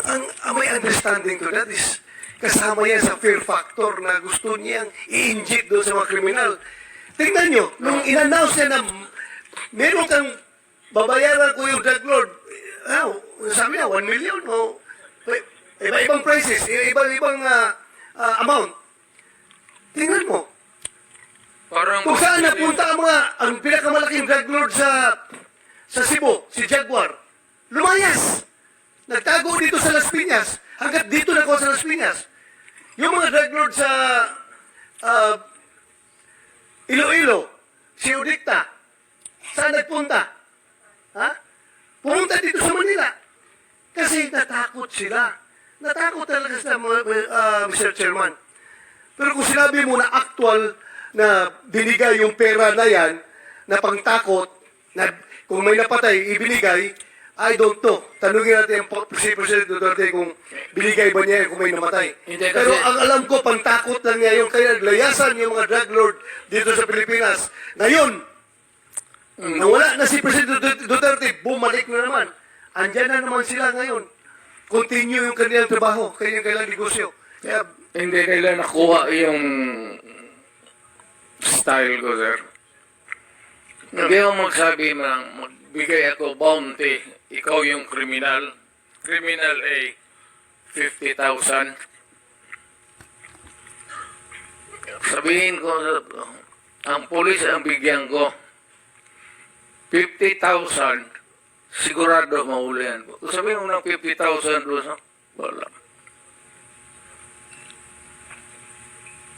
ang my understanding to that is, kasama yan sa fear factor na gusto niyang i-inject doon sa mga kriminal. Tingnan nyo, nung in-announce niya na meron kang babayaran ko yung drug lord, sabi niya, 1 million o iba-ibang prices, iba-ibang amount. Tingnan mo, Parang kung saan napunta ang pinakamalaking drug lord sa Cebu, si Jaguar, lumayas. Nagtago dito sa Las Piñas. Hanggat dito na sa Las Piñas. Yung mga drug lord sa Iloilo, si Udikta, saan nagpunta? Ha? Pumunta dito sa Manila. Kasi natakot sila. Natakot talaga sila, Mr. Chairman. Pero kung sinabi mo na actual na binigay yung pera na yan, na pangtakot, na kung may napatay, ibinigay, I don't know. Tanungin natin si President Duterte kung binigay ba niya yan kung may namatay. Hindi, kasi- Pero ang alam ko, pangtakot lang niya yung kaya layasan yung mga drug lord dito sa Pilipinas. Ngayon, nawala na si President Duterte, bumalik na naman. Andyan na naman sila ngayon. Continue yung kanilang trabaho, kanilang negosyo. Kaya, hindi nila nakuha yung style ko, sir. Hindi ako magsabi magbigay ako bounty, ikaw yung criminal. Criminal A, 50,000. Sabihin ko, ang pulis ang bigyan ko, 50,000, sigurado maulihan ko. Sabihin mo ng 50,000 doon, wala.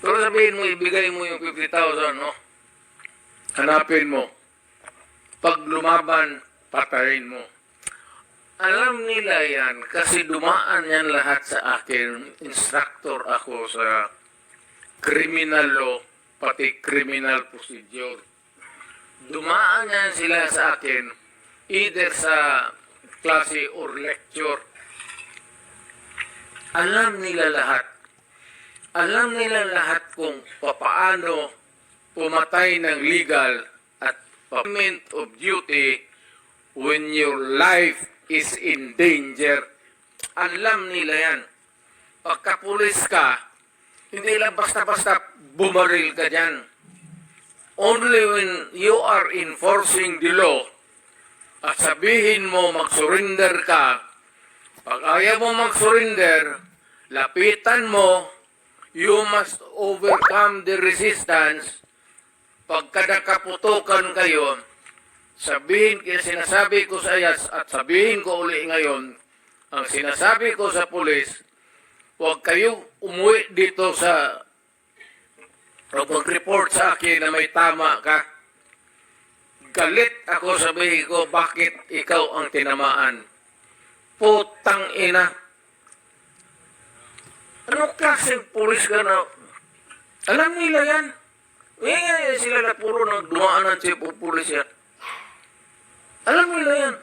Pero sabihin mo, ibigay mo yung 50,000, no? Hanapin mo. Pag lumaban, patayin mo. Alam nila yan kasi dumaan yan lahat sa akin. Instructor ako sa criminal law, pati criminal procedure. Dumaan yan sila sa akin either sa klase or lecture. Alam nila lahat. Alam nila lahat kung papaano pumatay ng legal at payment of duty when your life is in danger. Alam nila yan. Pagkapulis ka, hindi lang basta-basta bumaril ka dyan. Only when you are enforcing the law at sabihin mo mag-surrender ka, pag ayaw mo mag-surrender, lapitan mo, you must overcome the resistance. Pagka nakaputukan kayo, sinasabi ko sa IAS at sabihin ko uli ngayon, ang sinasabi ko sa pulis, huwag kayo umuwi dito o mag-report sa akin na may tama ka. Galit ako, sabihin ko, bakit ikaw ang tinamaan? Putang ina. Anong klaseng pulis ka na? Alam nila yan. Yan sila na puro nagdumaan ng chief of police yan. Alam nila yan.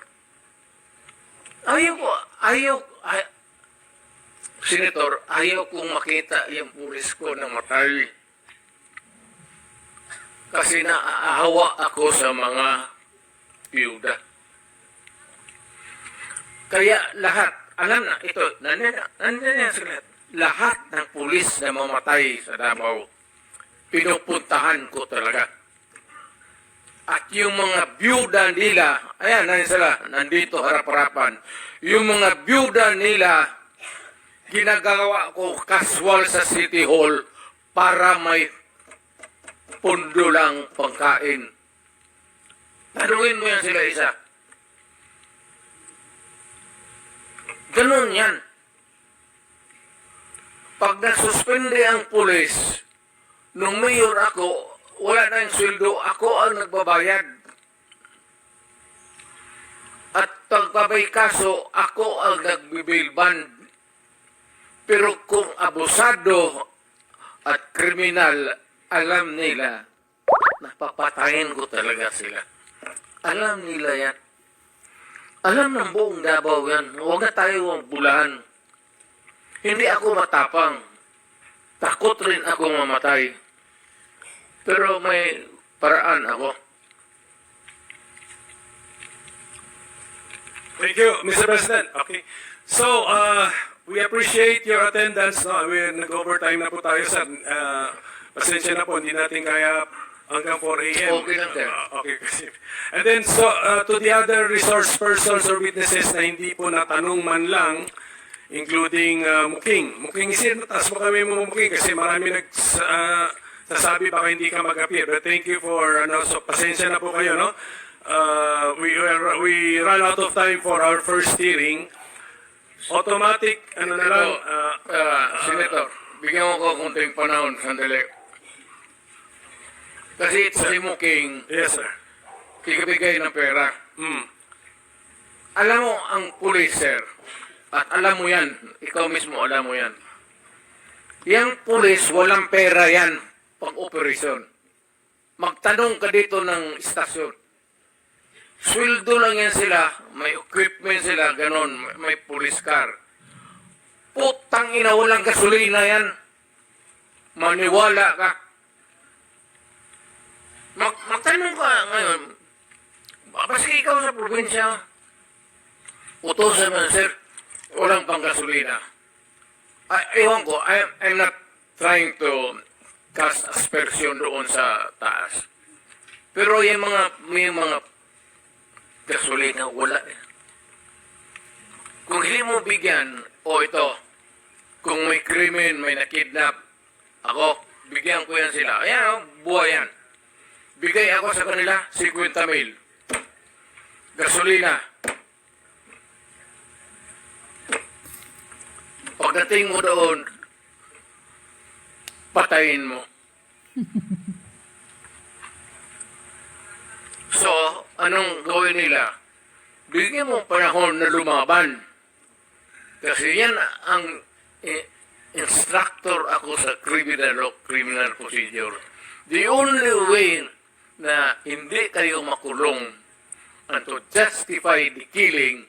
Senator, ayaw kong makita yung pulis ko na matay. Kasi naaawa ako sa mga piyuda. Kaya lahat, alam na, ito, nandiyan sila. Lahat ng pulis na mamatay sa Davao, pinupuntahan ko talaga. At yung mga byuda nila, ayan, nandito harap-harapan. Yung mga byuda nila, ginagawa ko casual sa City Hall para may pundo lang pangkain. Tanungin mo yan sila isa. Ganun yan. Pag nasuspende ang pulis, nung mayor ako, wala na yung sweldo, ako ang nagbabayad. At pagpabay kaso, ako ang nagbibail bond. Pero kung abusado at kriminal, alam nila, napapatayin ko talaga sila. Alam nila yan. Alam ng buong Davao yan. Huwag na tayo ang bulahan. Hindi ako matapang. Takot rin ako mamatay. Pero may paraan ako. Thank you, Mr. President. Okay. So, we appreciate your attendance. No? Nag-overtime na po tayo, sir. Pasensya na po, hindi natin kaya hanggang 4 a.m. Okay lang, sir. Okay, kasi. And then, so, to the other resource persons or witnesses na hindi po natanong man lang, including Muking. Muking, sir, taas mo kami mo Muking kasi marami sasabi baka hindi ka mag-appear. But thank you for, so pasensya na po kayo, no? We run out of time for our first hearing. Automatic, ano na lang, Senator, bigyan mo ko konting panahon, sandali. Kasi ito si Muking, yes, sir. kikibigay ng pera. Hmm. Alam mo, ang pulis, sir, at alam mo yan, ikaw mismo alam mo yan. Yang pulis, walang pera yan pang operasyon. Magtanong ka dito ng istasyon. Sweldo lang yan sila, may equipment sila, ganon, may police car. Putang ina, walang gasolina yan. Maniwala ka. Magtanong ka ngayon, maski ikaw sa probinsya, utosan mo, sir, walang pang gasolina. Ewan ko, I'm not trying to cast aspersion doon sa taas. Pero may mga gasolina, wala. Kung hindi mo bigyan, ito, kung may krimen, may nakidnap, ako, bigyan ko yan sila. Ayan, buhay yan. Bigay ako sa kanila, 50,000. Gasolina. Pagdating mo doon, patayin mo. So, anong gawin nila? Bigyan mo panahon na lumaban. Kasi yan ang instructor ako sa criminal law, criminal procedure. The only way na hindi kayo makulong and to justify the killing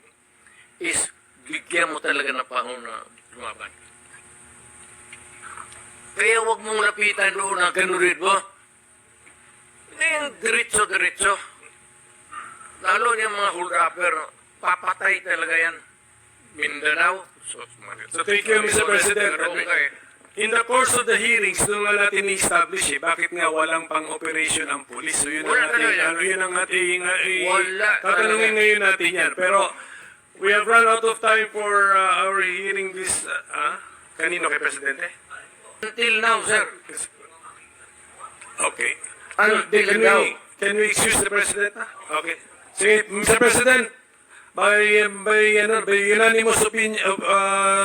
is bigyan mo talaga ng panahon na lumaban. Kaya huwag mong lapitan doon na ganunin mo. Hindi yung diretso-diretso. Lalo yung mga hold-upper, papatay talaga yan. Mindanao. So thank you, Mr. President. In the course of the hearings, doon nga natin i-establish bakit nga walang pang-operation ang police. So yun ang ating, tatanungin ngayon natin yan. Pero we have run out of time for our hearing this, kanino kay Presidente? Until now, sir. Okay. Until now. Can we excuse the President? Okay. Sige, Mr. President, by unanimous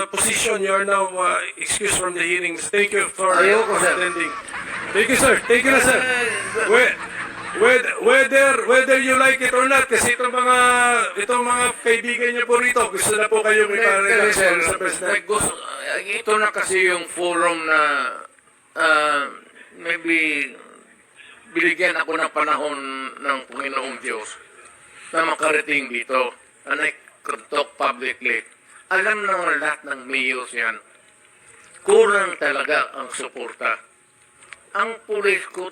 position, you are now excused from the hearings. Thank you for attending. Thank you, sir. Thank you na, sir. Whether you like it or not, kasi itong mga kaibigan niyo po rito, gusto na po kayong iparelax, Mr. President. Ito na kasi yung forum na maybe binigyan ako ng panahon ng Panginoong Diyos na makarating dito. And I could talk publicly. Alam naman lahat ng mayors yan. Kulang talaga ang suporta. Ang pulis ko,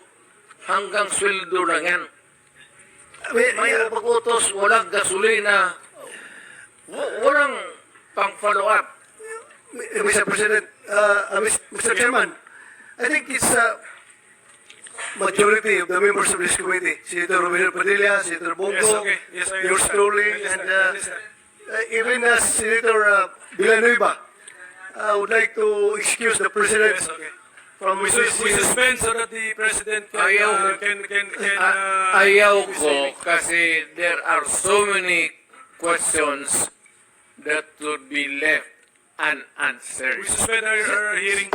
hanggang sweldo lang yan. May pag-utos, walang gasolina, walang pang-follow up. Mr. President, Mr. Chairman, I think it's majority of the members of this committee, Senator Romero Padilla, Senator Bongo, Yes, okay. Yes, I yours understand. truly, I and understand. even Senator Villanueva. I would like to excuse the President Yes, okay. from We suspend so that the President can Ayaw ko kasi there are so many questions that would be left unanswered. we suspend our hearing.